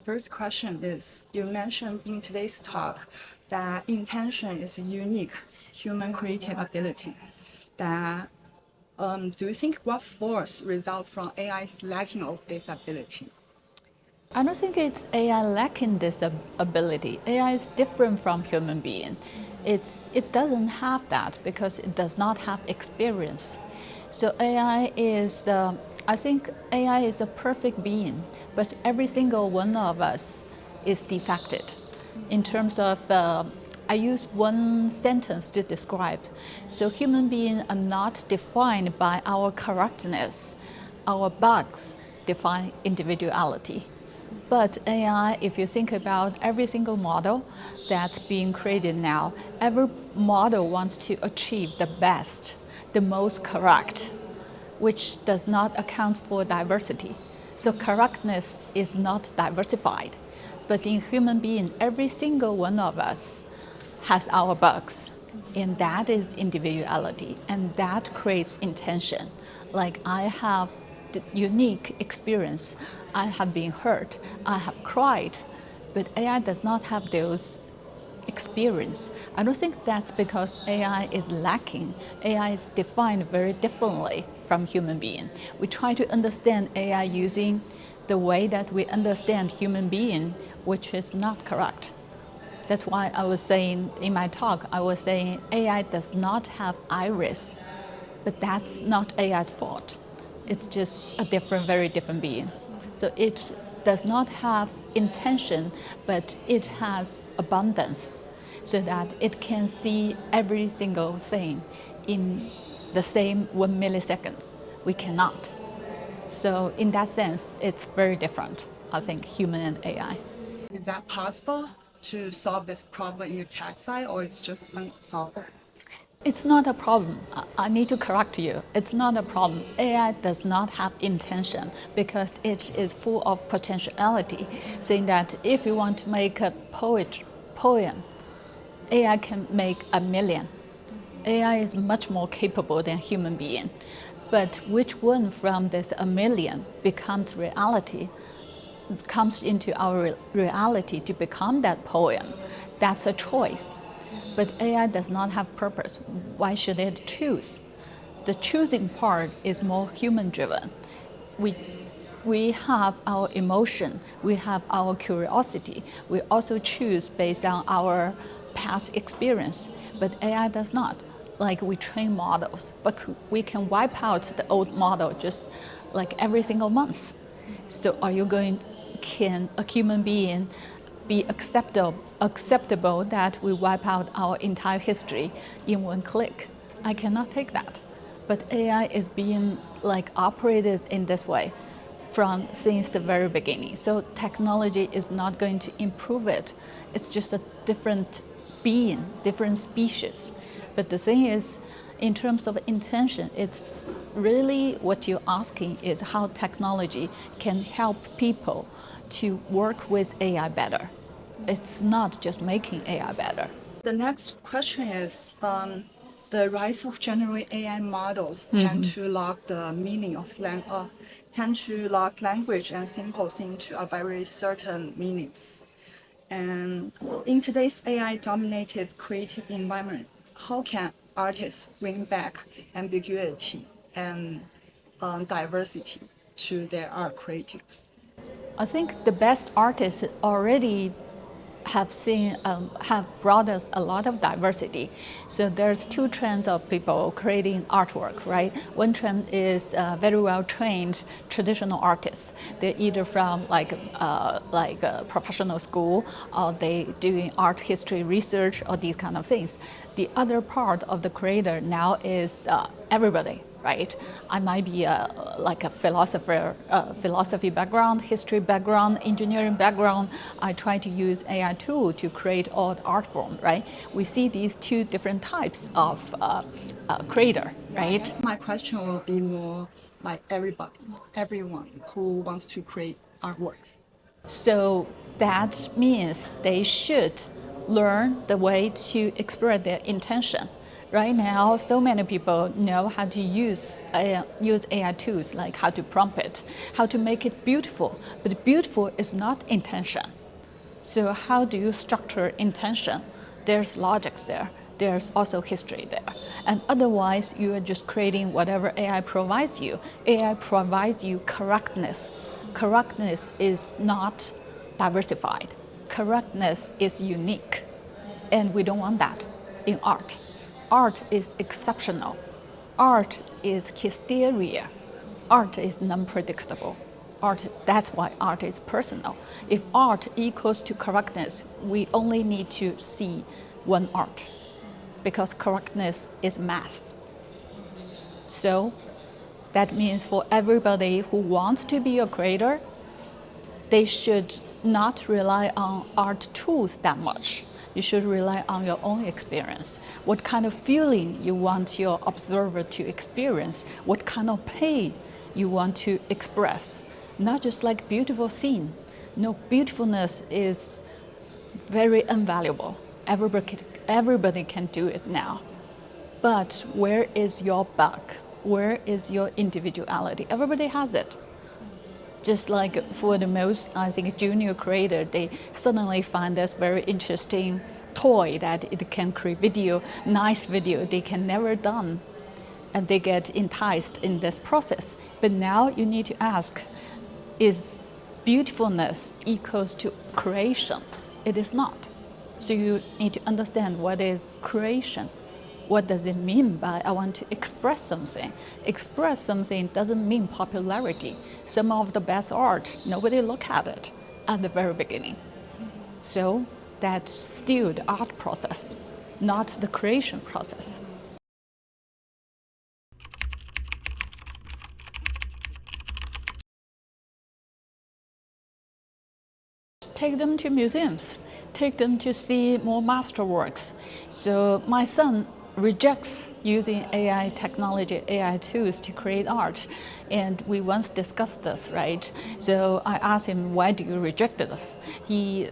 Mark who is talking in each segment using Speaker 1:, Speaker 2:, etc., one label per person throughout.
Speaker 1: First question is, you mentioned in today's talk that intention is a unique human creative ability. That do you think what force result from AI's lacking of this ability?
Speaker 2: I don't think it's AI lacking this ability. AI is different from human being. It doesn't have that because it does not have experience. So I think AI is a perfect being, but every single one of us is defected in terms of I use one sentence to describe. So human beings are not defined by our correctness. Our bugs define individuality. But AI, if you think about every single model that's being created now, every model wants to achieve the best, the most correct, which does not account for diversity. So correctness is not diversified. But in human being, every single one of us has our bugs. And that is individuality. And that creates intention. Like I have the unique experience. I have been hurt. I have cried. But AI does not have those experience. I don't think that's because AI is lacking. AI is defined very differently from human being. We try to understand AI using the way that we understand human being, which is not correct. That's why I was saying in my talk, I was saying AI does not have iris, but that's not AI's fault. It's just a different, very different being. So it does not have intention, but it has abundance so that it can see every single thing in the same 1 milliseconds. We cannot. So in that sense, it's very different, I think, human and AI.
Speaker 1: Is that possible to solve this problem in the tech side, or it's just unsolvable?
Speaker 2: It's not a problem. I need to correct you. It's not a problem. AI does not have intention because it is full of potentiality, saying that if you want to make a poem, AI can make 1 million. AI is much more capable than human being. But which one from this 1 million becomes reality, comes into our reality to become that poem, that's a choice. But AI does not have purpose. Why should it choose? The choosing part is more human driven. We, we have our emotion, we have our curiosity. We also choose based on our past experience, but AI does not. Like we train models, but we can wipe out the old model just like every single month. So can a human being be acceptable that we wipe out our entire history in one click? I cannot take that. But AI is being like operated in this way since the very beginning. So technology is not going to improve it. It's just a different being, different species. But the thing is, in terms of intention, it's really what you're asking is how technology can help people to work with AI better. It's not just making AI better.
Speaker 1: The next question is, the rise of generative AI models tend to lock the meaning of tend to lock language and symbols into a very certain meanings. And in today's AI-dominated creative environment, how can artists bring back ambiguity and diversity to their art creatives?
Speaker 2: I think the best artists already have brought us a lot of diversity. So there's two trends of people creating artwork, right? One trend is very well trained traditional artists. They're either from like professional school, or they doing art history research or these kind of things. The other part of the creator now is everybody. Right? I might be like a philosopher, philosophy background, history background, engineering background. I try to use AI tool to create all the art form, right? We see these two different types of creator, right?
Speaker 1: My question will be more like everyone who wants to create artworks.
Speaker 2: So that means they should learn the way to express their intention Right now, so many people know how to use AI tools, like how to prompt it, how to make it beautiful. But beautiful is not intention. So how do you structure intention? There's logic there. There's also history there. And otherwise, you are just creating whatever AI provides you. AI provides you correctness. Correctness is not diversified. Correctness is unique. And we don't want that in art. Art is exceptional. Art is hysteria. Art is non-predictable. Art, that's why art is personal. If art equals to correctness, we only need to see one art because correctness is mass. So that means for everybody who wants to be a creator, they should not rely on art tools that much. You should rely on your own experience. What kind of feeling you want your observer to experience, what kind of pain you want to express. Not just like beautiful scene. No, beautifulness is very invaluable. Everybody can do it now. But where is your bug? Where is your individuality? Everybody has it. Just like for the most, I think, junior creator, they suddenly find this very interesting toy that it can create video, nice video they can never done. And they get enticed in this process. But now you need to ask, is beautifulness equals to creation? It is not. So you need to understand what is creation. What does it mean by I want to express something? Express something doesn't mean popularity. Some of the best art, nobody look at it at the very beginning. So that's still the art process, not the creation process. Take them to museums, take them to see more masterworks. So my son rejects using AI technology, AI tools to create art. And we once discussed this, right? So I asked him, why do you reject this? He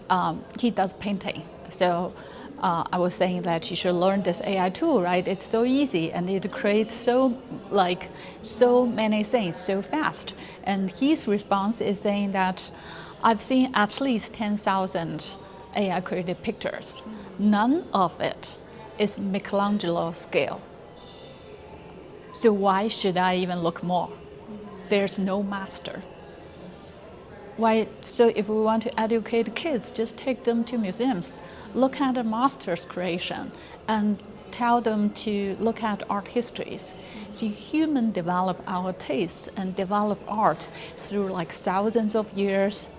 Speaker 2: does painting. So I was saying that you should learn this AI tool, right? It's so easy and it creates so many things so fast. And his response is saying that I've seen at least 10,000 AI created pictures. None of it is Michelangelo scale. So why should I even look more? There's no master. Why? So if we want to educate kids, just take them to museums, look at a master's creation, and tell them to look at art histories. See, humans develop our tastes and develop art through like thousands of years.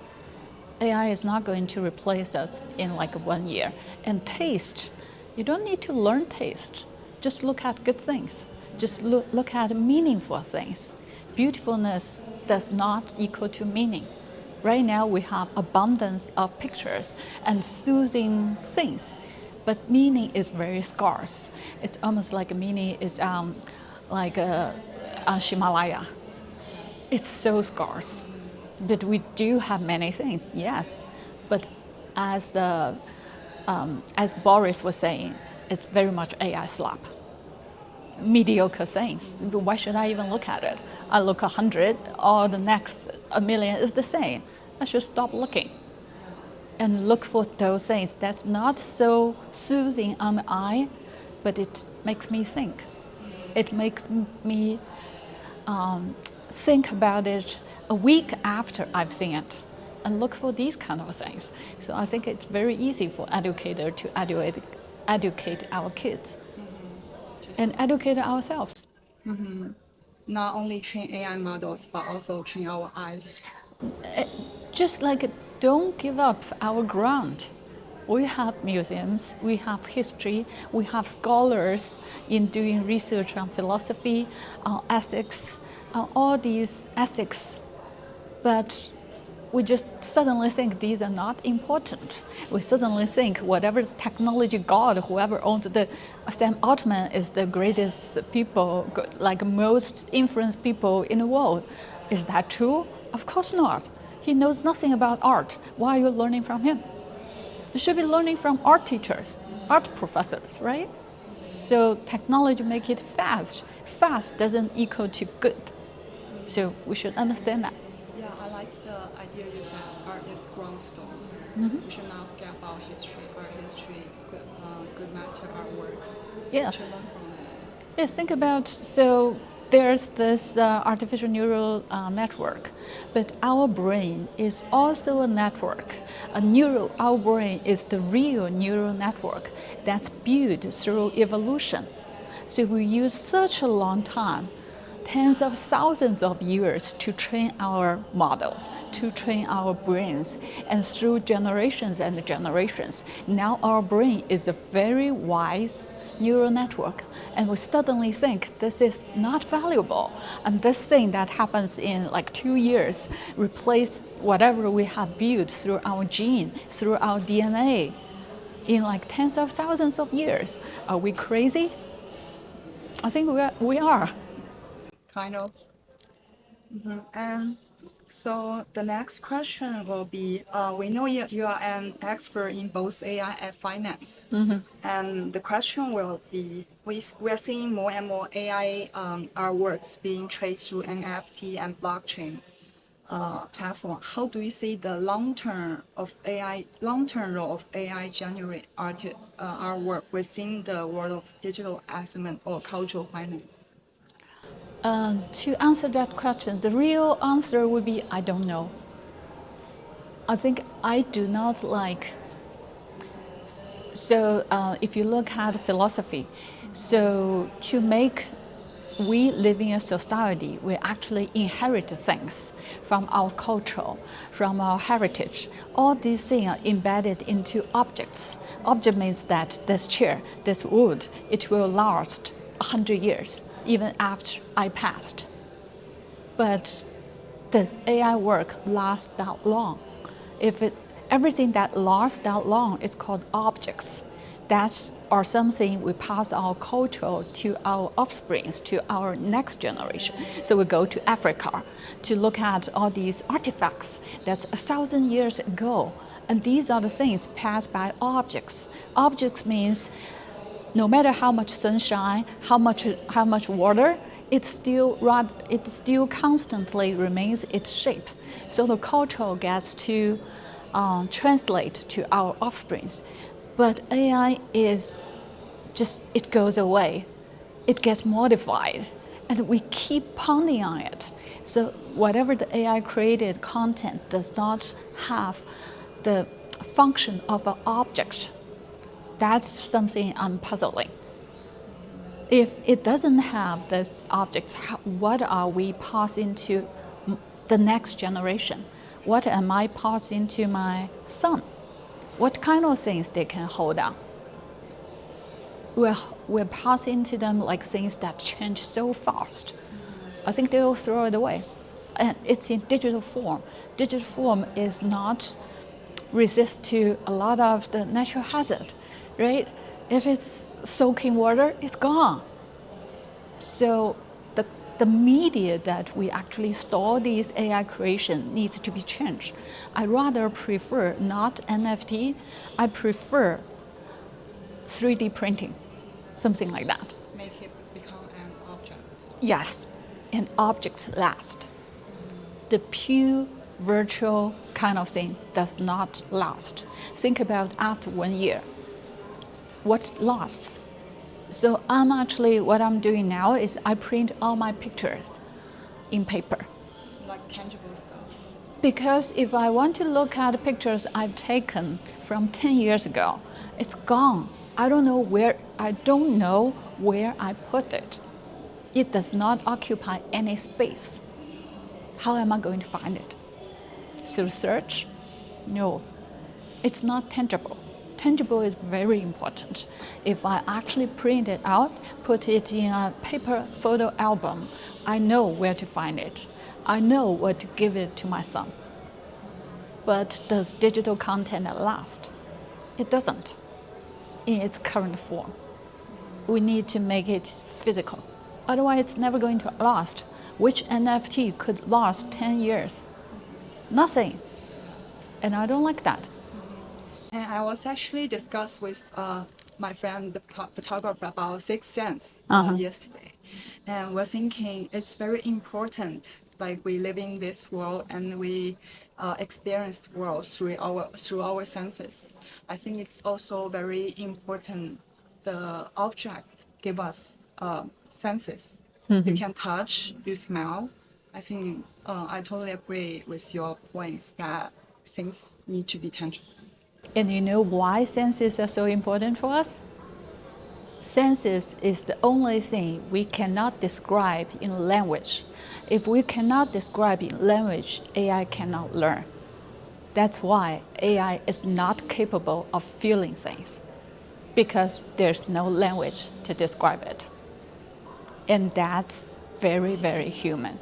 Speaker 2: AI is not going to replace us in like 1 year. And taste, you don't need to learn taste. Just look at good things. Just look at meaningful things. Beautifulness does not equal to meaning. Right now we have abundance of pictures and soothing things, but meaning is very scarce. It's almost like meaning is like Himalaya. It's so scarce. But we do have many things, yes. But as Boris was saying, it's very much AI slop. Mediocre things. Why should I even look at it? I look 100, or the next 1,000,000 is the same. I should stop looking and look for those things that's not so soothing on the eye, but it makes me think. It makes me think about it a week after I've seen it and look for these kind of things. So I think it's very easy for educators to educate our kids and educate ourselves.
Speaker 1: Not only train AI models, but also train our eyes.
Speaker 2: Just like don't give up our ground. We have museums, we have history, we have scholars in doing research on philosophy, on ethics, on all these ethics. But we just suddenly think these are not important. We suddenly think whatever technology god, whoever owns the Sam Altman is the greatest people, like most influenced people in the world. Is that true? Of course not. He knows nothing about art. Why are you learning from him? You should be learning from art teachers, art professors, right? So technology make it fast. Fast doesn't equal to good. So we should understand that.
Speaker 1: Yeah, I like the idea you said art is groundstone. We should not forget about history. Art history, good master artworks.
Speaker 2: Yeah.
Speaker 1: We should learn from them.
Speaker 2: Yes, think about, so there's this artificial neural network, but our brain is also a network. Our brain is the real neural network that's built through evolution. So we use such a long time, tens of thousands of years to train our models, to train our brains, and through generations and generations, now our brain is a very wise neural network, and we suddenly think this is not valuable, and this thing that happens in like 2 years replace whatever we have built through our gene, through our DNA, in like tens of thousands of years. Are we crazy? I think we are.
Speaker 1: Kind of. And so the next question will be, we know you are an expert in both AI and finance. And the question will be, we are seeing more and more AI artworks being traced through NFT and blockchain platform. How do you see the long-term role of AI generate artwork within the world of digital asset or cultural finance?
Speaker 2: To answer that question, the real answer would be I don't know. I think I do not like. So if you look at philosophy, so to make we live in a society, we actually inherit things from our culture, from our heritage. All these things are embedded into objects. Object means that this chair, this wood, it will last 100 years, even after I passed. But does AI work last that long? Everything that lasts that long is called objects. That are something we pass our culture to our offsprings, to our next generation. So we go to Africa to look at all these artifacts that's 1,000 years ago. And these are the things passed by objects. Objects means no matter how much sunshine, how much water, it still constantly remains its shape. So the culture gets to translate to our offsprings. But AI is just, it goes away. It gets modified. And we keep pounding on it. So whatever the AI created content does not have the function of an object. That's something I'm puzzling. If it doesn't have this object, what are we passing to the next generation? What am I passing to my son? What kind of things they can hold on? We're passing to them like things that change so fast. I think they will throw it away. And it's in digital form. Digital form is not resist to a lot of the natural hazard, right? If it's soaking water, it's gone. So the media that we actually store these AI creation needs to be changed. I rather prefer not NFT, I prefer 3D printing, something like that.
Speaker 1: Make it become an object.
Speaker 2: Yes, an object lasts. The pure virtual kind of thing does not last. Think about after 1 year, what lasts? So what I'm doing now is I print all my pictures in paper.
Speaker 1: Like tangible stuff.
Speaker 2: Because if I want to look at the pictures I've taken from 10 years ago, it's gone. I don't know where I put it. It does not occupy any space. How am I going to find it? Through search? No, it's not tangible. Tangible is very important. If I actually print it out, put it in a paper photo album, I know where to find it. I know what to give it to my son. But does digital content last? It doesn't in its current form. We need to make it physical. Otherwise, it's never going to last. Which NFT could last 10 years? Nothing. And I don't like that.
Speaker 1: And I was actually discussed with my friend, the photographer, about Sixth Sense yesterday, and we're thinking it's very important. Like we live in this world and we experience the world through our senses. I think it's also very important. The object give us senses. You can touch, you smell. I think I totally agree with your points that things need to be tangible.
Speaker 2: And you know why senses are so important for us? Senses is the only thing we cannot describe in language. If we cannot describe in language, AI cannot learn. That's why AI is not capable of feeling things, because there's no language to describe it. And that's very, very human.